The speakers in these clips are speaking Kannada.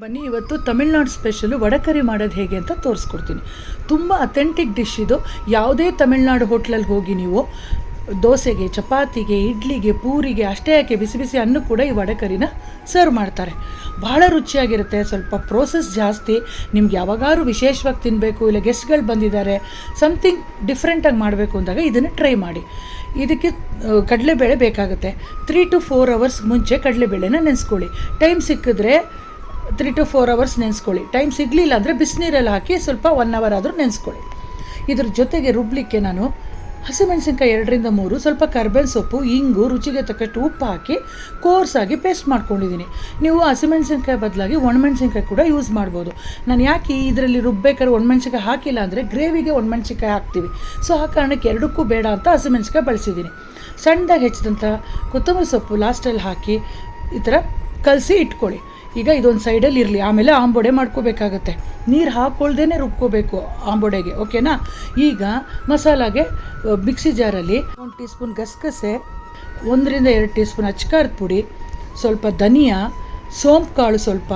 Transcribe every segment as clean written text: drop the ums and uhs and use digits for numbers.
ಬನ್ನಿ ಇವತ್ತು ತಮಿಳ್ನಾಡು ಸ್ಪೆಷಲು ವಡಕರಿ ಮಾಡೋದು ಹೇಗೆ ಅಂತ ತೋರಿಸ್ಕೊಡ್ತೀನಿ. ತುಂಬ ಅಥೆಂಟಿಕ್ ಡಿಶ್ ಇದು. ಯಾವುದೇ ತಮಿಳ್ನಾಡು ಹೋಟ್ಲಲ್ಲಿ ಹೋಗಿ ನೀವು ದೋಸೆಗೆ, ಚಪಾತಿಗೆ, ಇಡ್ಲಿಗೆ, ಪೂರಿಗೆ ಅಷ್ಟೇ ಯಾಕೆ ಬಿಸಿ ಬಿಸಿ ಅನ್ನು ಕೂಡ ಈ ವಡಕರಿನ ಸರ್ವ್ ಮಾಡ್ತಾರೆ. ಭಾಳ ರುಚಿಯಾಗಿರುತ್ತೆ. ಸ್ವಲ್ಪ ಪ್ರೋಸೆಸ್ ಜಾಸ್ತಿ. ನಿಮ್ಗೆ ಯಾವಾಗಾದ್ರೂ ವಿಶೇಷವಾಗಿ ತಿನ್ನಬೇಕು, ಇಲ್ಲ ಗೆಸ್ಟ್ಗಳು ಬಂದಿದ್ದಾರೆ, ಸಮಥಿಂಗ್ ಡಿಫ್ರೆಂಟಾಗಿ ಮಾಡಬೇಕು ಅಂದಾಗ ಇದನ್ನು ಟ್ರೈ ಮಾಡಿ. ಇದಕ್ಕೆ ಕಡಲೆಬೇಳೆ ಬೇಕಾಗುತ್ತೆ. 3 to 4 hours ಮುಂಚೆ ಕಡಲೆಬೇಳೆನ ನೆನೆಸ್ಕೊಳ್ಳಿ. ಟೈಮ್ ಸಿಕ್ಕಿದ್ರೆ 3 to 4 hours ನೆನೆಸ್ಕೊಳ್ಳಿ. ಟೈಮ್ ಸಿಗಲಿಲ್ಲ ಅಂದರೆ ಬಿಸಿನೀರಲ್ಲಿ ಹಾಕಿ ಸ್ವಲ್ಪ 1 hour ಆದರೂ ನೆನೆಸ್ಕೊಳ್ಳಿ. ಇದ್ರ ಜೊತೆಗೆ ರುಬ್ಲಿಕ್ಕೆ ನಾನು ಹಸಿಮೆಣಸಿನ್ಕಾಯಿ 2 ರಿಂದ 3, ಸ್ವಲ್ಪ ಕರ್ಬೇವಿನ ಸೊಪ್ಪು, ಇಂಗು, ರುಚಿಗೆ ತಕ್ಕಷ್ಟು ಉಪ್ಪು ಹಾಕಿ ಕೋರ್ಸಾಗಿ ಪೇಸ್ಟ್ ಮಾಡ್ಕೊಂಡಿದ್ದೀನಿ. ನೀವು ಹಸಿಮೆಣಸಿನ್ಕಾಯಿ ಬದಲಾಗಿ ಒಣಮೆಣಸಿನ್ಕಾಯಿ ಕೂಡ ಯೂಸ್ ಮಾಡ್ಬೋದು. ನಾನು ಯಾಕೆ ಇದರಲ್ಲಿ ರುಬ್ಬೇಕಾದ್ರೆ ಒಣಮೆಣಸಿನ್ಕಾಯಿ ಹಾಕಿಲ್ಲ ಅಂದರೆ ಗ್ರೇವಿಗೆ ಒಣಮೆಣಸಿನ್ಕಾಯಿ ಹಾಕ್ತೀವಿ. ಸೊ ಆ ಕಾರಣಕ್ಕೆ ಎರಡಕ್ಕೂ ಬೇಡ ಅಂತ ಹಸಿಮೆಣಸಿನ್ಕಾಯಿ ಬಳಸಿದ್ದೀನಿ. ಸಣ್ಣದಾಗಿ ಹೆಚ್ಚಿದಂಥ ಕೊತ್ತಂಬರಿ ಸೊಪ್ಪು ಲಾಸ್ಟಲ್ಲಿ ಹಾಕಿ ಈ ಥರ ಕಲಸಿ ಇಟ್ಕೊಳ್ಳಿ. ಈಗ ಇದೊಂದು ಸೈಡಲ್ಲಿ ಇರಲಿ. ಆಮೇಲೆ ಆಂಬೊಡೆ ಮಾಡ್ಕೋಬೇಕಾಗತ್ತೆ. ನೀರು ಹಾಕ್ಕೊಳ್ದೇ ರುಬ್ಕೋಬೇಕು ಆಂಬೊಡೆಗೆ, ಓಕೆನಾ? ಈಗ ಮಸಾಲಾಗೆ ಮಿಕ್ಸಿ ಜಾರಲ್ಲಿ 1 ಟೀ ಸ್ಪೂನ್ ಗಸಗಸೆ, 1 ರಿಂದ 2 ಟೀ ಸ್ಪೂನ್ ಅಚ್ಕಾರದ ಪುಡಿ, ಸ್ವಲ್ಪ ಧನಿಯಾ, ಸೋಂಪು ಕಾಳು ಸ್ವಲ್ಪ,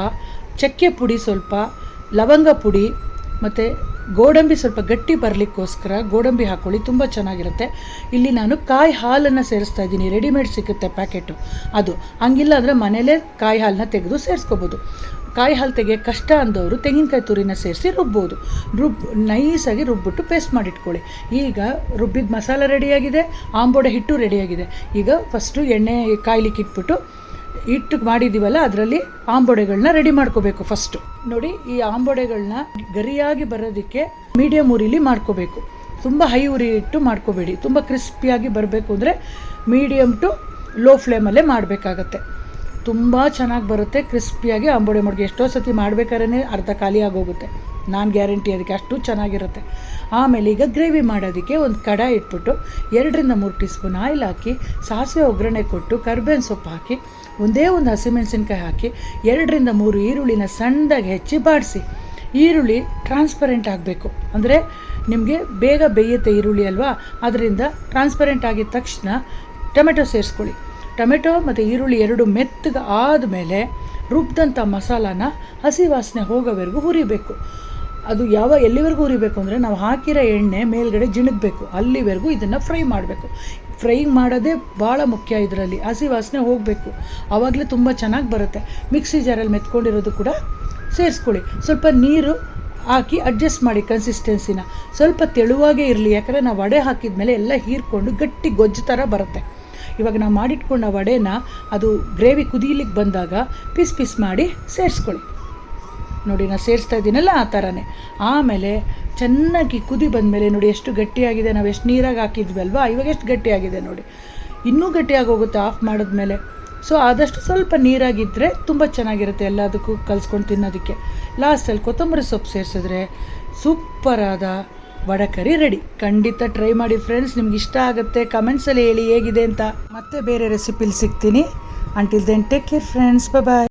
ಚಕ್ಕೆ ಪುಡಿ ಸ್ವಲ್ಪ, ಲವಂಗ ಪುಡಿ ಮತ್ತು ಗೋಡಂಬಿ ಸ್ವಲ್ಪ ಗಟ್ಟಿ ಬರಲಿಕ್ಕೋಸ್ಕರ ಗೋಡಂಬಿ ಹಾಕ್ಕೊಳ್ಳಿ, ತುಂಬ ಚೆನ್ನಾಗಿರುತ್ತೆ. ಇಲ್ಲಿ ನಾನು ಕಾಯಿ ಹಾಲನ್ನು ಸೇರಿಸ್ತಾ ಇದ್ದೀನಿ. ರೆಡಿಮೇಡ್ ಸಿಗುತ್ತೆ ಪ್ಯಾಕೆಟು, ಅದು ಹಂಗಿಲ್ಲ ಅಂದರೆ ಮನೇಲೇ ಕಾಯಿ ಹಾಲನ್ನ ತೆಗೆದು ಸೇರಿಸ್ಕೋಬೋದು. ಕಾಯಿ ಹಾಲು ತೆಗೆಯೋ ಕಷ್ಟ ಅಂದವರು ತೆಂಗಿನಕಾಯಿ ತುರಿನ ಸೇರಿಸಿ ರುಬ್ಬೋದು. ನೈಸಾಗಿ ರುಬ್ಬಿಟ್ಟು ಪೇಸ್ಟ್ ಮಾಡಿಟ್ಕೊಳ್ಳಿ. ಈಗ ರುಬ್ಬಿದ ಮಸಾಲ ರೆಡಿಯಾಗಿದೆ, ಆಂಬೊಡೆ ಹಿಟ್ಟು ರೆಡಿಯಾಗಿದೆ. ಈಗ ಫಸ್ಟು ಎಣ್ಣೆ ಕಾಯ್ಲಿಕ್ಕೆ ಇಟ್ಬಿಟ್ಟು ಹಿಟ್ಟು ಮಾಡಿದ್ದೀವಲ್ಲ ಅದರಲ್ಲಿ ಆಂಬೊಡೆಗಳನ್ನ ರೆಡಿ ಮಾಡ್ಕೋಬೇಕು. ಫಸ್ಟು ನೋಡಿ, ಈ ಆಂಬೊಡೆಗಳನ್ನ ಗರಿಯಾಗಿ ಬರೋದಕ್ಕೆ ಮೀಡಿಯಮ್ ಉರಿಲಿ ಮಾಡ್ಕೋಬೇಕು. ತುಂಬ ಹೈ ಉರಿ ಇಟ್ಟು ಮಾಡ್ಕೋಬೇಡಿ. ತುಂಬ ಕ್ರಿಸ್ಪಿಯಾಗಿ ಬರಬೇಕು ಅಂದರೆ ಮೀಡಿಯಮ್ ಟು ಲೋ ಫ್ಲೇಮಲ್ಲೇ ಮಾಡಬೇಕಾಗತ್ತೆ. ತುಂಬ ಚೆನ್ನಾಗಿ ಬರುತ್ತೆ ಕ್ರಿಸ್ಪಿಯಾಗಿ ಆಂಬೊಡೆ ಮಾಡಿ. ಎಷ್ಟೋ ಸತಿ ಮಾಡಬೇಕಾದ್ರೆ ಅರ್ಧ ಖಾಲಿ ಆಗೋಗುತ್ತೆ. ನಾನು ಗ್ಯಾರಂಟಿ ಅದಕ್ಕೆ, ಅಷ್ಟು ಚೆನ್ನಾಗಿರುತ್ತೆ. ಆಮೇಲೆ ಈಗ ಗ್ರೇವಿ ಮಾಡೋದಕ್ಕೆ ಒಂದು ಕಡಾಯಿ ಇಟ್ಬಿಟ್ಟು 2 ರಿಂದ 3 ಟೀ ಸ್ಪೂನ್ ಆಯಿಲ್ ಹಾಕಿ ಸಾಸಿವೆ ಒಗ್ಗರಣೆ ಕೊಟ್ಟು ಕರ್ಬೇವಿನ ಸೊಪ್ಪು ಹಾಕಿ ಒಂದೇ ಒಂದು ಹಸಿಮೆಣಸಿನ್ಕಾಯಿ ಹಾಕಿ 2 ರಿಂದ 3 ಈರುಳ್ಳಿನ ಸಣ್ಣದಾಗಿ ಹೆಚ್ಚಿ ಬಾಡಿಸಿ. ಈರುಳ್ಳಿ ಟ್ರಾನ್ಸ್ಪರೆಂಟ್ ಆಗಬೇಕು, ಅಂದರೆ ನಿಮಗೆ ಬೇಗ ಬೇಯುತ್ತೆ ಈರುಳ್ಳಿ ಅಲ್ವಾ, ಅದರಿಂದ ಟ್ರಾನ್ಸ್ಪರೆಂಟ್ ಆಗಿದ ತಕ್ಷಣ ಟೊಮೆಟೊ ಸೇರಿಸ್ಕೊಳ್ಳಿ. ಟೊಮೆಟೊ ಮತ್ತು ಈರುಳ್ಳಿ 2 ಮೆತ್ತಗೆ ಆದಮೇಲೆ ರುಬ್ಬಿದಂಥ ಮಸಾಲಾನ ಹಸಿ ವಾಸನೆ ಹೋಗೋವರೆಗೂ ಹುರಿಬೇಕು. ಅದು ಎಲ್ಲಿವರೆಗೂ ಹುರಿಬೇಕು ಅಂದರೆ ನಾವು ಹಾಕಿರೋ ಎಣ್ಣೆ ಮೇಲ್ಗಡೆ ಜಿಣಗಬೇಕು, ಅಲ್ಲಿವರೆಗೂ ಇದನ್ನು ಫ್ರೈ ಮಾಡಬೇಕು. ಫ್ರೈ ಮಾಡೋದೇ ಭಾಳ ಮುಖ್ಯ ಇದರಲ್ಲಿ. ಹಸಿ ವಾಸನೆ ಹೋಗಬೇಕು, ಆವಾಗಲೇ ತುಂಬ ಚೆನ್ನಾಗಿ ಬರುತ್ತೆ. ಮಿಕ್ಸಿ ಜಾರಲ್ಲಿ ಮೆತ್ಕೊಂಡಿರೋದು ಕೂಡ ಸೇರಿಸ್ಕೊಳ್ಳಿ. ಸ್ವಲ್ಪ ನೀರು ಹಾಕಿ ಅಡ್ಜಸ್ಟ್ ಮಾಡಿ ಕನ್ಸಿಸ್ಟೆನ್ಸಿನ. ಸ್ವಲ್ಪ ತೆಳುವಾಗೇ ಇರಲಿ, ಯಾಕಂದರೆ ನಾವು ವಡೆ ಹಾಕಿದ ಮೇಲೆ ಎಲ್ಲ ಹೀರ್ಕೊಂಡು ಗಟ್ಟಿ ಗೊಜ್ಜು ಥರ ಬರುತ್ತೆ. ಇವಾಗ ನಾವು ಮಾಡಿಟ್ಕೊಂಡ ವಡೆನ ಅದು ಗ್ರೇವಿ ಕುದೀಲಿಕ್ಕೆ ಬಂದಾಗ ಪೀಸ್ ಮಾಡಿ ಸೇರಿಸ್ಕೊಳ್ಳಿ. ನೋಡಿ, ನಾನು ಸೇರಿಸ್ತಾ ಇದ್ದೀನಲ್ಲ ಆ ಥರನೇ. ಆಮೇಲೆ ಚೆನ್ನಾಗಿ ಕುದಿ ಬಂದಮೇಲೆ ನೋಡಿ ಎಷ್ಟು ಗಟ್ಟಿಯಾಗಿದೆ. ನಾವು ಎಷ್ಟು ನೀರಾಗಿ ಹಾಕಿದ್ವಿ ಅಲ್ವಾ, ಇವಾಗ ಎಷ್ಟು ಗಟ್ಟಿಯಾಗಿದೆ ನೋಡಿ. ಇನ್ನೂ ಗಟ್ಟಿಯಾಗಿ ಹೋಗುತ್ತೆ ಆಫ್ ಮಾಡಿದ್ಮೇಲೆ. ಸೊ ಆದಷ್ಟು ಸ್ವಲ್ಪ ನೀರಾಗಿದ್ದರೆ ತುಂಬ ಚೆನ್ನಾಗಿರುತ್ತೆ ಎಲ್ಲದಕ್ಕೂ ಕಲಿಸ್ಕೊಂಡು ತಿನ್ನೋದಕ್ಕೆ. ಲಾಸ್ಟಲ್ಲಿ ಕೊತ್ತಂಬರಿ ಸೊಪ್ಪು ಸೇರಿಸಿದ್ರೆ ಸೂಪರಾದ ವಡಕರಿ ರೆಡಿ. ಖಂಡಿತ ಟ್ರೈ ಮಾಡಿ ಫ್ರೆಂಡ್ಸ್, ನಿಮ್ಗೆ ಇಷ್ಟ ಆಗುತ್ತೆ. ಕಮೆಂಟ್ಸಲ್ಲಿ ಹೇಳಿ ಹೇಗಿದೆ ಅಂತ. ಮತ್ತೆ ಬೇರೆ ರೆಸಿಪಿಲಿ ಸಿಗ್ತೀನಿ. Until then take care friends, ಬಾಯ್.